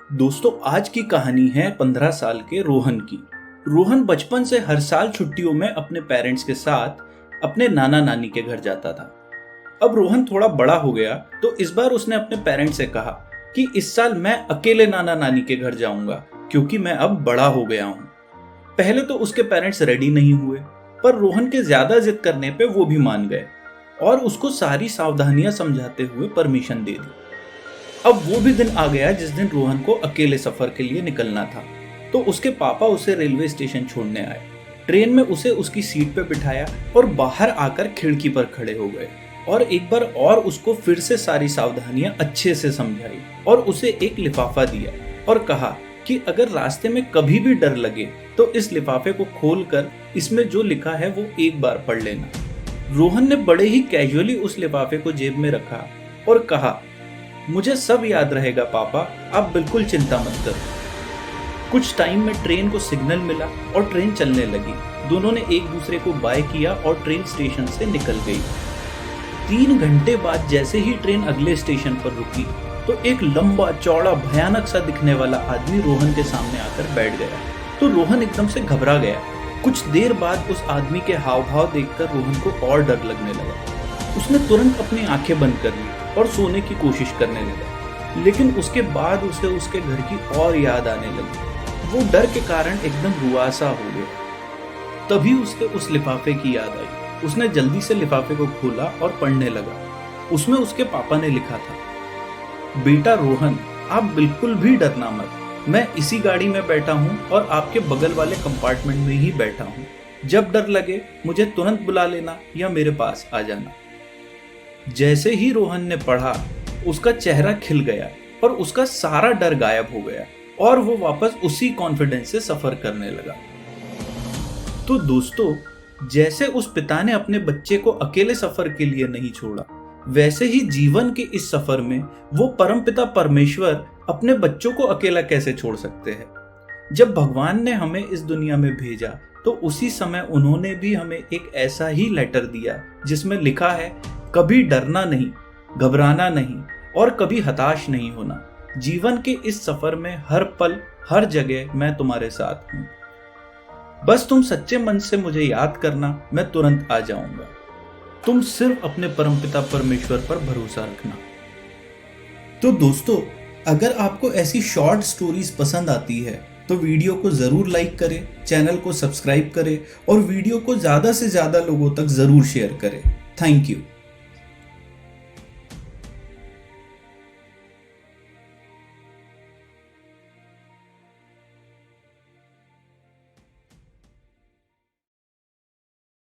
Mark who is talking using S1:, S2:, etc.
S1: दोस्तों आज की कहानी है 15 साल के रोहन की। रोहन बचपन से हर साल छुट्टियों में अपने पेरेंट्स के साथ अपने नाना नानी के घर जाता था। अब रोहन थोड़ा बड़ा हो गया तो इस बार उसने अपने पेरेंट्स से कहा कि इस साल मैं अकेले नाना नानी के घर जाऊंगा क्योंकि मैं अब बड़ा हो गया हूं। पहले तो उसके पेरेंट्स रेडी नहीं हुए, पर रोहन के ज्यादा जिद करने पे वो भी मान गए और उसको सारी सावधानियां समझाते हुए परमिशन दे दी। अब वो भी दिन आ गया जिस दिन रोहन को अकेले सफर के लिए निकलना था। तो उसके पापा उसे रेलवे स्टेशन छोड़ने आए। ट्रेन में उसे उसकी सीट पे बिठाया और बाहर आकर खिड़की पर खड़े हो गए और एक बार और उसको फिर से सारी सावधानियां अच्छे से समझाई और उसे एक लिफाफा दिया और कहा कि अगर रास्ते में कभी भी डर लगे तो इस लिफाफे को खोलकर इसमें जो लिखा है वो एक बार पढ़ लेना। रोहन ने बड़े ही कैजुअली उस लिफाफे को जेब में रखा और कहा, मुझे सब याद रहेगा पापा, आप बिल्कुल चिंता मत करो। कुछ टाइम में ट्रेन को सिग्नल मिला और ट्रेन चलने लगी। दोनों ने एक दूसरे को बाय किया और ट्रेन स्टेशन से निकल गई। 3 घंटे बाद जैसे ही ट्रेन अगले स्टेशन पर रुकी तो एक लंबा चौड़ा भयानक सा दिखने वाला आदमी रोहन के सामने आकर बैठ गया। तो रोहन एकदम से घबरा गया। कुछ देर बाद उस आदमी के हाव भाव देखकर रोहन को और डर लगने लगा। उसने तुरंत अपनी आंखें बंद कर ली और सोने की कोशिश करने लगा, लेकिन उसके बाद उसे उसके घर की और याद आने लगी। वो डर के कारण एकदम रुआसा हो गया। तभी उसके उस लिफाफे की याद आई। उसने जल्दी से लिफाफे को खोला और पढ़ने लगा। उसमें उसके पापा ने लिखा था, बेटा रोहन, आप बिल्कुल भी डरना मत। मैं इसी गाड़ी में बैठा हूँ और आपके बगल वाले कंपार्टमेंट में ही बैठा हूँ। जब डर लगे मुझे तुरंत बुला लेना या मेरे पास आ जाना। जैसे ही रोहन ने पढ़ा उसका चेहरा खिल गया और उसका सारा डर गायब हो गया और वो वापस उसी कॉन्फिडेंस से सफर करने लगा। तो दोस्तों, जैसे उस पिता ने अपने बच्चे को अकेले सफर के लिए नहीं छोड़ा, वैसे ही जीवन के इस सफर में वो परमपिता परमेश्वर अपने बच्चों को अकेला कैसे छोड़ सकते हैं। जब भगवान ने हमें इस दुनिया में भेजा तो उसी समय उन्होंने भी हमें एक ऐसा ही लेटर दिया जिसमें लिखा है, कभी डरना नहीं, घबराना नहीं और कभी हताश नहीं होना। जीवन के इस सफर में हर पल हर जगह मैं तुम्हारे साथ हूं। बस तुम सच्चे मन से मुझे याद करना, मैं तुरंत आ जाऊंगा। तुम सिर्फ अपने परमपिता परमेश्वर पर भरोसा रखना। तो दोस्तों, अगर आपको ऐसी शॉर्ट स्टोरीज पसंद आती है तो वीडियो को जरूर लाइक करें, चैनल को सब्सक्राइब करें और वीडियो को ज्यादा से ज्यादा लोगों तक जरूर शेयर करें। Thank you.